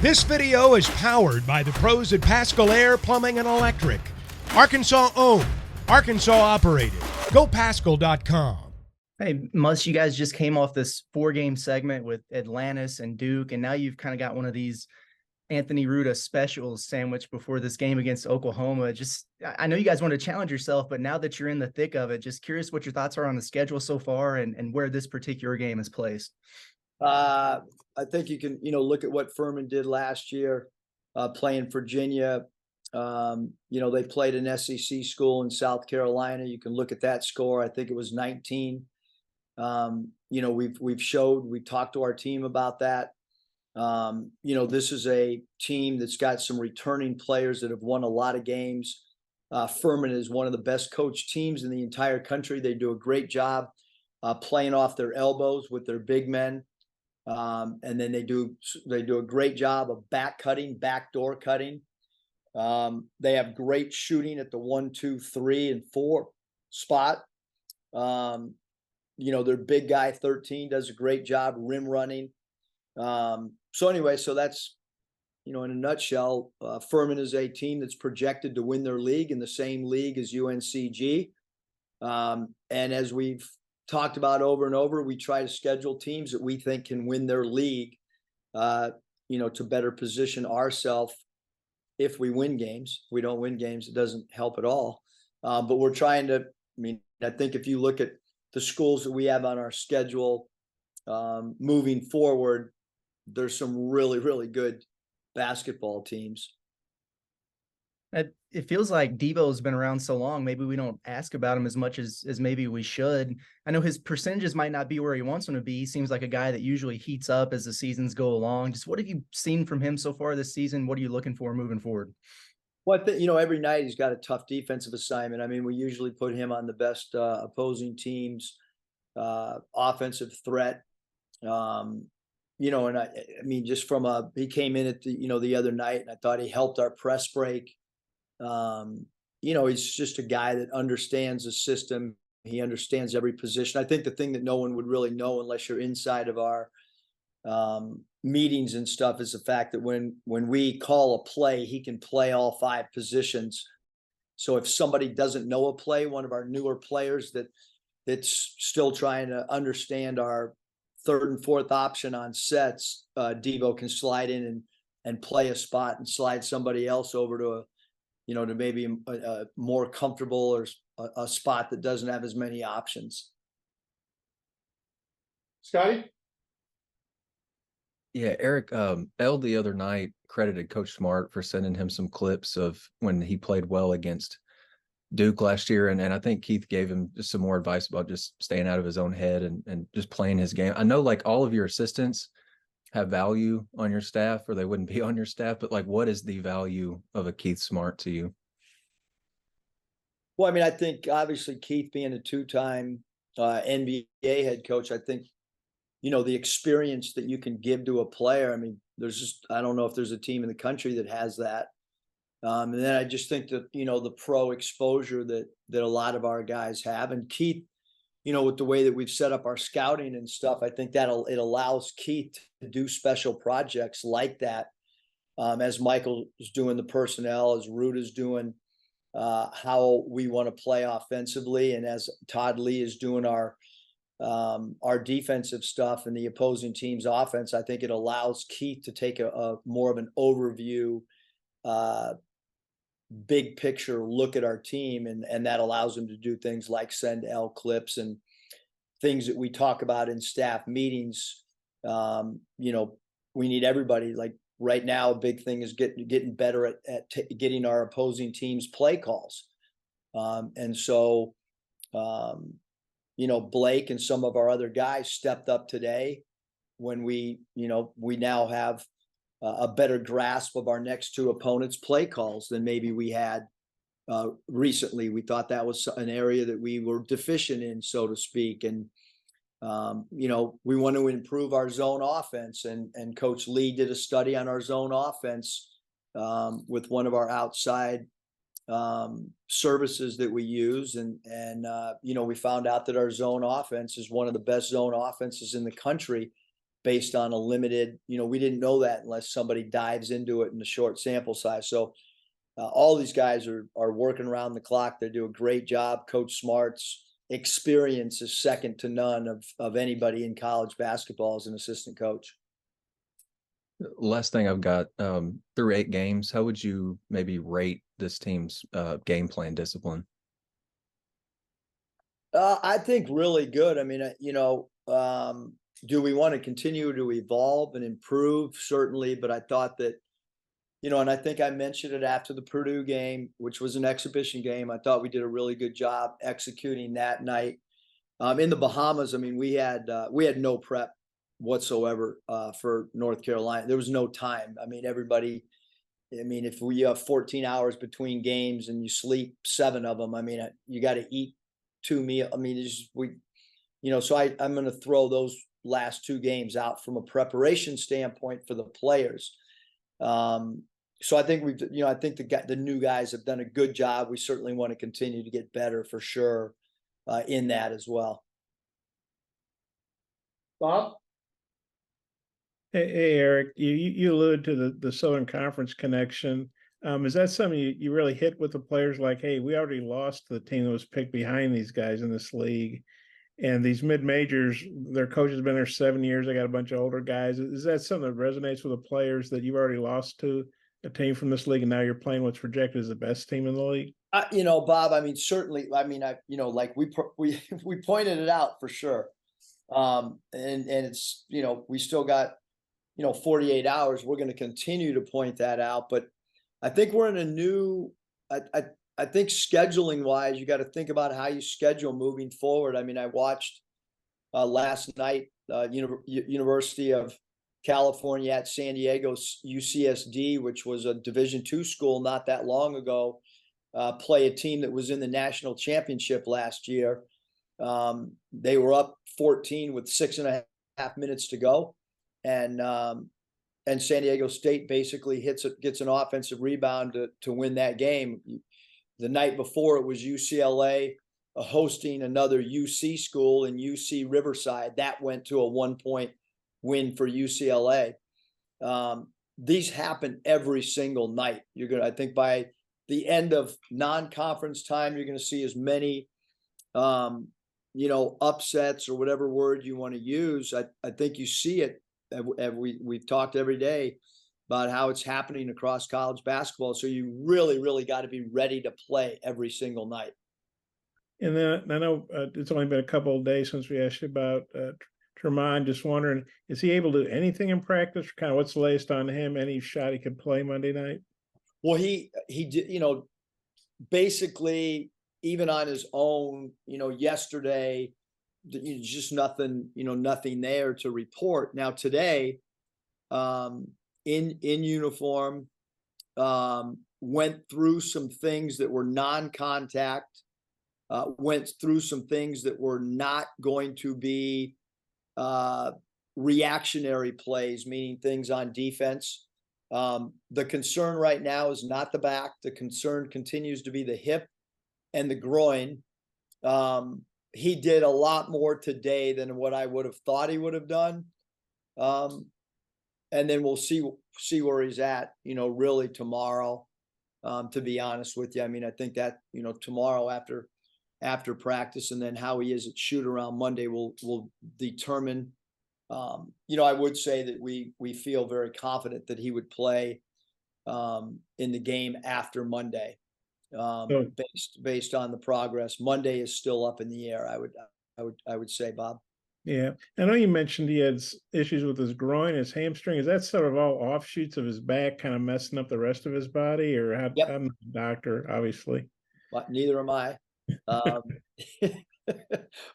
This video is powered by the pros at Pascal Air Plumbing and Electric. Arkansas owned, Arkansas operated. GoPascal.com. Hey, Muss, you guys just came off this 4-game segment with Atlantis and Duke, and now you've kind of got one of these Anthony Ruda specials sandwich before this game against Oklahoma. I know you guys want to challenge yourself, but now that you're in the thick of it, just curious what your thoughts are on the schedule so far and where this particular game is placed. I think you can, look at what Furman did last year, playing Virginia. They played an SEC school in South Carolina. You can look at that score. I think it was 19. We've talked to our team about that. This is a team that's got some returning players that have won a lot of games. Furman is one of the best coached teams in the entire country. They do a great job playing off their elbows with their big men. And then they do a great job of backdoor cutting. They have great shooting at the 1, 2, 3, and 4 spot. Their big guy 13 does a great job rim running. So that's, in a nutshell, Furman is a team that's projected to win their league in the same league as UNCG. And as we've talked about over and over, we try to schedule teams that we think can win their league, to better position ourselves if we win games. If we don't win games, it doesn't help at all. But we're trying to, I think if you look at the schools that we have on our schedule moving forward, there's some really, really good basketball teams. It feels like Devo's been around so long, maybe we don't ask about him as much as maybe we should. I know his percentages might not be where he wants them to be. He seems like a guy that usually heats up as the seasons go along. Just what have you seen from him so far this season? What are you looking for moving forward? Well, I think, every night he's got a tough defensive assignment. We usually put him on the best opposing team's offensive threat. Just from he came in at the other night, and I thought he helped our press break. He's just a guy that understands the system. He understands every position. I think the thing that no one would really know unless you're inside of our meetings and stuff is the fact that when we call a play, he can play all 5 positions. So if somebody doesn't know a play, one of our newer players that's still trying to understand our 3rd and 4th option on sets, Devo can slide in and play a spot and slide somebody else over to to maybe a more comfortable or a spot that doesn't have as many options. Scotty? Yeah, Eric, L the other night credited Coach Smart for sending him some clips of when he played well against Duke last year. And I think Keith gave him just some more advice about just staying out of his own head and just playing his game. I know like all of your assistants have value on your staff or they wouldn't be on your staff, but like, what is the value of a Keith Smart to you? Well, I think obviously Keith being a 2-time NBA head coach, I think, the experience that you can give to a player. I don't know if there's a team in the country that has that. And then I just think that, the pro exposure that a lot of our guys have, and Keith, with the way that we've set up our scouting and stuff, I think it allows Keith to do special projects like that. As Michael is doing the personnel, as Root is doing how we want to play offensively, and as Todd Lee is doing our defensive stuff and the opposing team's offense, I think it allows Keith to take a more of an overview, big picture look at our team, and that allows him to do things like send L clips and things that we talk about in staff meetings. We need everybody. Like right now, a big thing is getting better at getting our opposing teams play calls. Blake and some of our other guys stepped up today when we now have a better grasp of our next 2 opponents' play calls than maybe we had recently. We thought that was an area that we were deficient in, so to speak. And, we want to improve our zone offense. And Coach Lee did a study on our zone offense with one of our outside services that we use. And we found out that our zone offense is one of the best zone offenses in the country. based on a limited, we didn't know that unless somebody dives into it in a short sample size. So all these guys are working around the clock. They do a great job. Coach Smart's experience is second to none of anybody in college basketball as an assistant coach. Last thing I've got, through 8 games, how would you maybe rate this team's game plan discipline? I think really good. I mean, do we want to continue to evolve and improve? Certainly, but I thought that, and I think I mentioned it after the Purdue game, which was an exhibition game. I thought we did a really good job executing that night. In the Bahamas, I mean, we had no prep whatsoever for North Carolina. There was no time. I mean, if we have 14 hours between games and you sleep 7 of them, I mean, you got to eat 2 meals. I mean, so I'm going to throw those last 2 games out from a preparation standpoint for the players. So I think I think the new guys have done a good job. We certainly want to continue to get better for sure in that as well. Bob? Hey, Eric, you alluded to the Southern Conference connection. Is that something you really hit with the players? Like, hey, we already lost to the team that was picked behind these guys in this league, and these mid-majors, their coach has been there 7 years. They got a bunch of older guys. Is that something that resonates with the players, that you've already lost to a team from this league, and now you're playing what's projected as the best team in the league? Bob, I mean, certainly. I mean, like we pointed it out for sure, and it's we still got 48 hours. We're going to continue to point that out, but I think we're in a new. I think scheduling wise, you got to think about how you schedule moving forward. I mean, I watched last night, University of California at San Diego, UCSD, which was a Division II school not that long ago, play a team that was in the national championship last year. They were up 14 with 6.5 minutes to go, and San Diego State basically gets an offensive rebound to win that game. The night before, it was UCLA hosting another UC school in UC Riverside. That went to a 1-point win for UCLA. These happen every single night. I think by the end of non-conference time, you're going to see as many, upsets or whatever word you want to use. I think you see it. We've talked every day about how it's happening across college basketball. So you really, really got to be ready to play every single night. And then I know it's only been a couple of days since we asked you about Tremont. Just wondering, is he able to do anything in practice? Kind of what's the latest on him? Any shot he could play Monday night? Well, he did, basically even on his own, yesterday, just nothing, nothing there to report. Now today, in uniform, went through some things that were non-contact, went through some things that were not going to be reactionary plays, meaning things on defense. The concern right now is not the back. The concern continues to be the hip and the groin. He did a lot more today than what I would have thought he would have done. And then we'll see where he's at, really tomorrow, to be honest with you. I mean, I think that, tomorrow after practice, and then how he is at shoot around Monday will determine. I would say that we feel very confident that he would play in the game after Monday, based on the progress. Monday is still up in the air. I would say, Bob. Yeah, I know you mentioned he had issues with his groin, his hamstring. Is that sort of all offshoots of his back, kind of messing up the rest of his body? Or I'm not a doctor, obviously. But neither am I.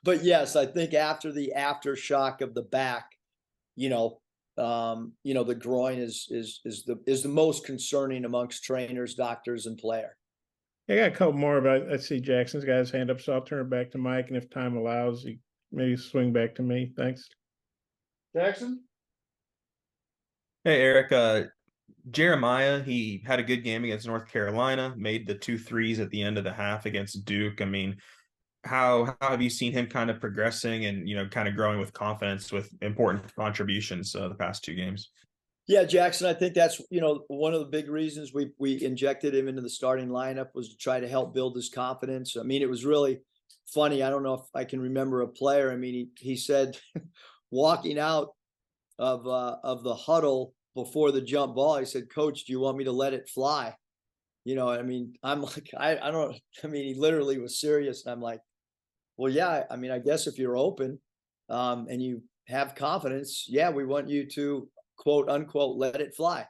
But yes, I think after the aftershock of the back, the groin is the most concerning amongst trainers, doctors, and player. I got a couple more, but I see Jackson's got his hand up, so I'll turn it back to Mike, and if time allows, he maybe swing back to me. Thanks. Jackson? Hey, Eric. Jeremiah, he had a good game against North Carolina, made the 2 threes at the end of the half against Duke. I mean, how have you seen him kind of progressing and, kind of growing with confidence with important contributions the past 2 games? Yeah, Jackson, I think that's, one of the big reasons we injected him into the starting lineup was to try to help build his confidence. I mean, it was really funny. I don't know if I can remember a player. I mean, he said walking out of the huddle before the jump ball, he said, "Coach, do you want me to let it fly?" I mean, I'm like, I don't, I mean, he literally was serious. And I'm like, well, yeah, I mean, I guess if you're open and you have confidence, yeah, we want you to quote unquote, let it fly.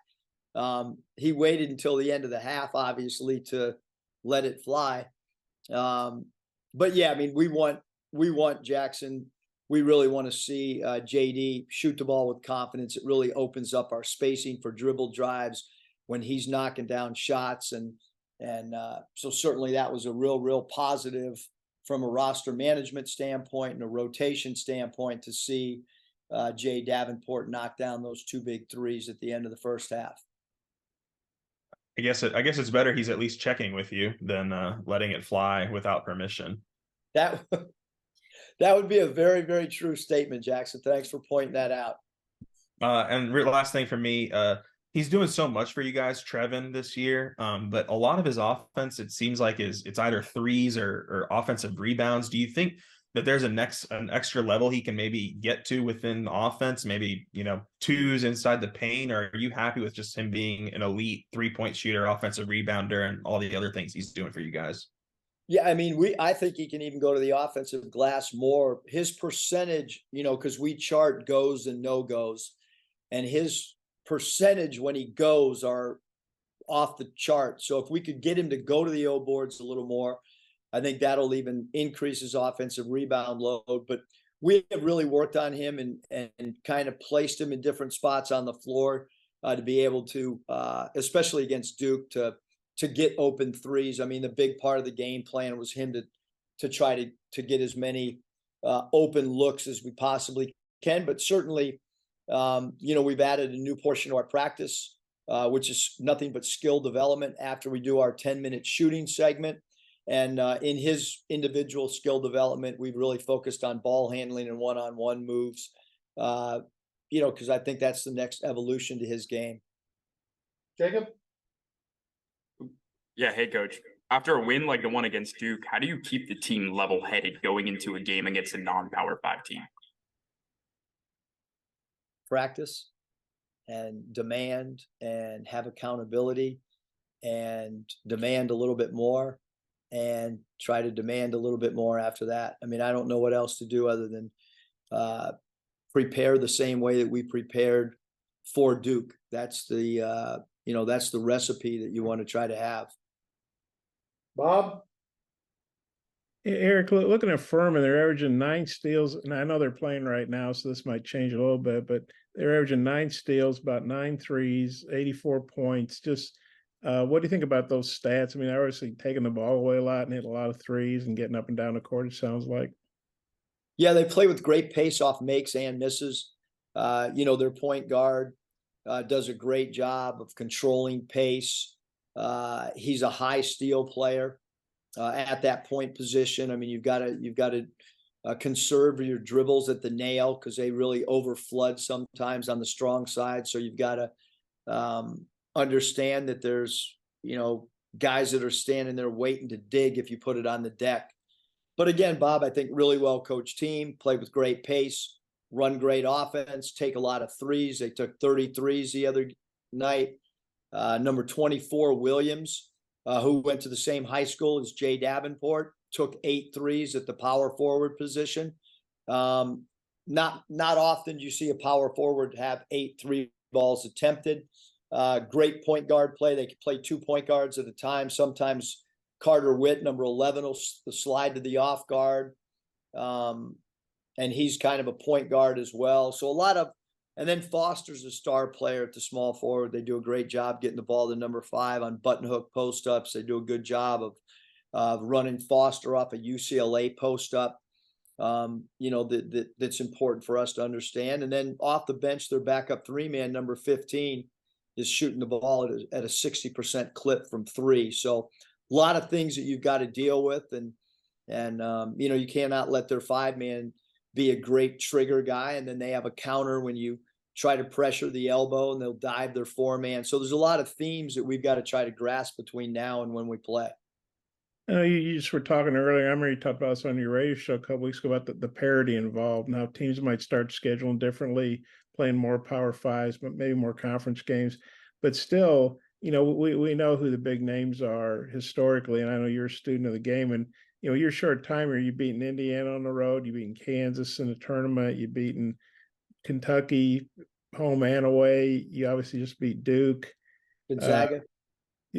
He waited until the end of the half, obviously, to let it fly. But yeah, I mean, we want Jackson. We really want to see JD shoot the ball with confidence. It really opens up our spacing for dribble drives when he's knocking down shots. And so certainly that was a real positive from a roster management standpoint and a rotation standpoint to see Jay Davenport knock down those 2 big threes at the end of the first half. I guess it's better he's at least checking with you than letting it fly without permission. That would be a very true statement, Jackson. Thanks for pointing that out. And last thing for me, he's doing so much for you guys, Trevin, this year. But a lot of his offense, it seems like it's either threes or offensive rebounds. Do you think that there's an extra level he can maybe get to within the offense, maybe, 2s inside the paint, or are you happy with just him being an elite 3-point shooter, offensive rebounder, and all the other things he's doing for you guys? Yeah, I mean, I think he can even go to the offensive glass more. His percentage, because we chart goes and no goes, and his percentage when he goes are off the chart. So if we could get him to go to the O boards a little more, I think that'll even increase his offensive rebound load. But we have really worked on him and kind of placed him in different spots on the floor to be able to, especially against Duke, to get open threes. I mean, the big part of the game plan was him to try to get as many open looks as we possibly can. But certainly, we've added a new portion to our practice, which is nothing but skill development after we do our 10-minute shooting segment. And in his individual skill development, we've really focused on ball handling and one-on-one moves, because I think that's the next evolution to his game. Jacob? Yeah, hey, Coach. After a win like the one against Duke, how do you keep the team level-headed going into a game against a non-Power 5 team? Practice and demand and have accountability and demand a little bit more and try to demand a little bit more after that. I mean, I don't know what else to do other than prepare the same way that we prepared for Duke. That's the that's the recipe that you want to try to have. Bob? Eric, looking at Furman, they're averaging 9 steals, and I know they're playing right now, so this might change a little bit, but they're averaging 9 steals, about 9 threes, 84 points. Just what do you think about those stats? I mean, they're obviously taking the ball away a lot and hitting a lot of threes and getting up and down the court, it sounds like. Yeah, they play with great pace off makes and misses. Their point guard does a great job of controlling pace. He's a high steal player at that point position. I mean, you've got to conserve your dribbles at the nail because they really overflood sometimes on the strong side. So you've got to understand that there's, guys that are standing there waiting to dig if you put it on the deck. But again, Bob, I think really well coached team, play with great pace, run great offense, take a lot of threes. They took 30 threes the other night. Number 24, Williams, who went to the same high school as Jay Davenport, took 8 threes at the power forward position. Not often do you see a power forward have 8 3 balls attempted. Great point guard play. They could play 2 point guards at a time. Sometimes Carter Witt, number 11, will slide to the off guard. And he's kind of a point guard as well. So and then Foster's a star player at the small forward. They do a great job getting the ball to number 5 on button hook post ups. They do a good job of running Foster off a UCLA post up. That's important for us to understand. And then off the bench, their backup 3-man, number 15, is shooting the ball at a 60% clip from 3. So a lot of things that you've got to deal with. And And, you cannot let their 5-man be a great trigger guy. And then they have a counter when you try to pressure the elbow and they'll dive their 4-man. So there's a lot of themes that we've got to try to grasp between now and when we play. You just were talking earlier. I remember you talked about this on your radio show a couple weeks ago about the parity involved. Now teams might start scheduling differently, playing more Power Fives, but maybe more conference games. But still, we know who the big names are historically, and I know you're a student of the game. And your short time here, you've beaten Indiana on the road, you've beaten Kansas in the tournament, you've beaten Kentucky home and away. You obviously just beat Duke.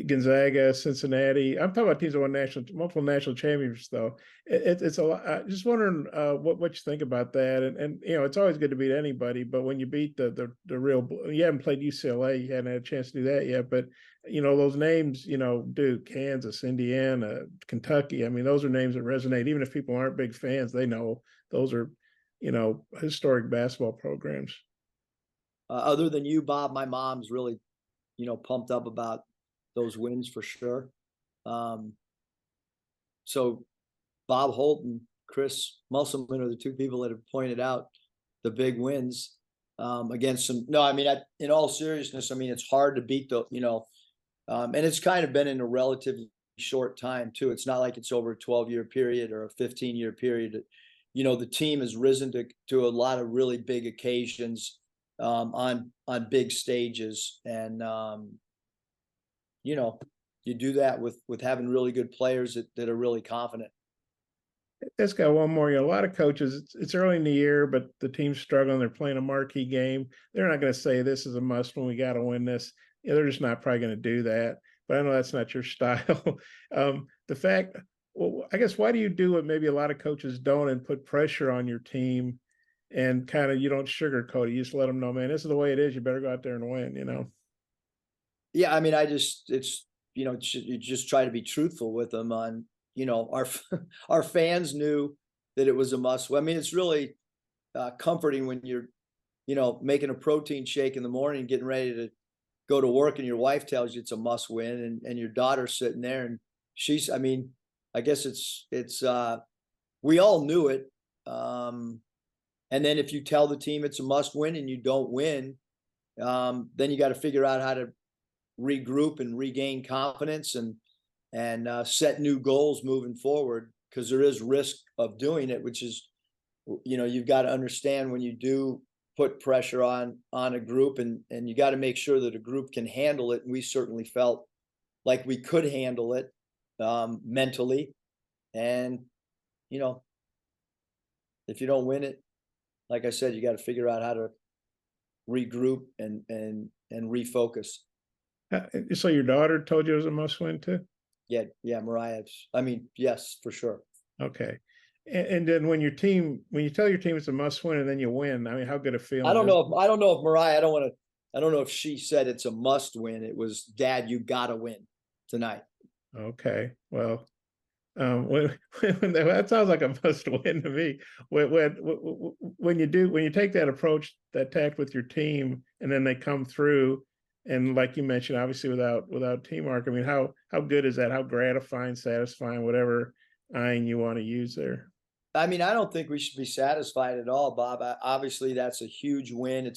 Gonzaga, Cincinnati. I'm talking about teams that won multiple national championships, though. It's a lot. Just wondering what you think about that. And it's always good to beat anybody, but when you beat the real, you haven't played UCLA, you haven't had a chance to do that yet. But those names, Duke, Kansas, Indiana, Kentucky. I mean, those are names that resonate. Even if people aren't big fans, they know those are historic basketball programs. Other than you, Bob, my mom's really pumped up about those wins for sure. So Bob Holt and Chris Musselman are the two people that have pointed out the big wins against some. No, I mean, in all seriousness, I mean, it's hard to beat and it's kind of been in a relatively short time too. It's not like it's over a 12-year period or a 15-year period. The team has risen to a lot of really big occasions on big stages. And, you do that with having really good players that are really confident. Let's got one more. A lot of coaches, it's early in the year, but the team's struggling. They're playing a marquee game. They're not going to say this is a must when we got to win this. They're just not probably going to do that. But I know that's not your style. I guess, why do you do what maybe a lot of coaches don't and put pressure on your team and kind of you don't sugarcoat it? You just let them know, man, this is the way it is. You better go out there and win, Yeah, I mean, you just try to be truthful with them on, our fans knew that it was a must. I mean, it's really comforting when you're, making a protein shake in the morning, getting ready to go to work, and your wife tells you it's a must win, and your daughter's sitting there, and I mean, I guess it's we all knew it. And then if you tell the team it's a must win and you don't win, then you got to figure out how to regroup and regain confidence and set new goals moving forward, because there is risk of doing it, which is, you've got to understand when you do put pressure on a group, and you got to make sure that a group can handle it. And we certainly felt like we could handle it mentally. And, if you don't win it, like I said, you got to figure out how to regroup and refocus. So your daughter told you it was a must win too? Yeah, Mariah. I mean, yes, for sure. Okay. And then when you tell your team it's a must win and then you win, I mean, how good a feeling? I don't know if Mariah, I don't know if she said it's a must win. It was, Dad, you gotta win tonight. Okay. Well, when that sounds like a must win to me. When you take that approach, that tact with your team, and then they come through, and like you mentioned, obviously without teamwork, I mean, how good is that? How gratifying, satisfying, whatever eyeing you want to use there? I mean, I don't think we should be satisfied at all, Bob. Obviously, that's a huge win.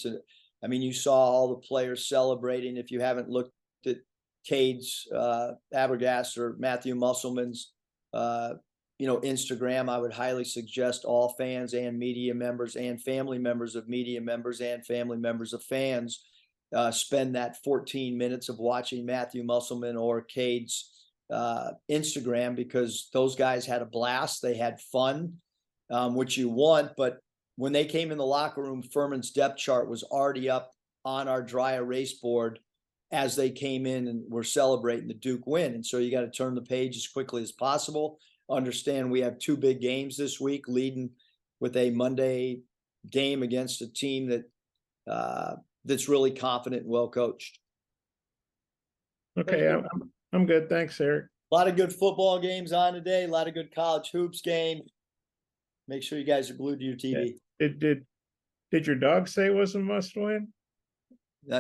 I mean, you saw all the players celebrating. If you haven't looked at Cade's Abergast or Matthew Musselman's Instagram, I would highly suggest all fans and media members and family members of media members and family members of fans spend that 14 minutes of watching Matthew Musselman or Cade's Instagram, because those guys had a blast. They had fun, which you want. But when they came in the locker room, Furman's depth chart was already up on our dry erase board as they came in and were celebrating the Duke win. And so you got to turn the page as quickly as possible. Understand we have 2 big games this week, leading with a Monday game against a team that's really confident and well coached. Okay, I'm good. Thanks, Eric. A lot of good football games on today. A lot of good college hoops game. Make sure you guys are glued to your TV. Yeah. Did your dog say it was a must win?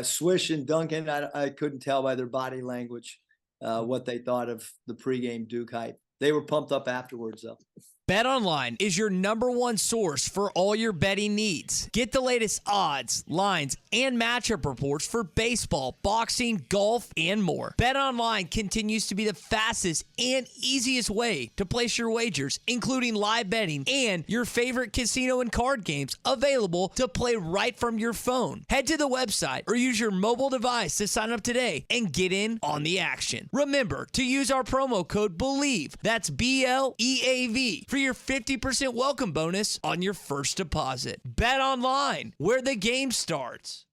Swish and Duncan, I couldn't tell by their body language what they thought of the pregame Duke hype. they were pumped up afterwards though. BetOnline is your #1 source for all your betting needs. Get the latest odds, lines, and matchup reports for baseball, boxing, golf, and more. BetOnline continues to be the fastest and easiest way to place your wagers, including live betting and your favorite casino and card games available to play right from your phone. Head to the website or use your mobile device to sign up today and get in on the action. Remember to use our promo code BELIEVE, that's BLEAV, for your 50% welcome bonus on your first deposit. Bet online, where the game starts.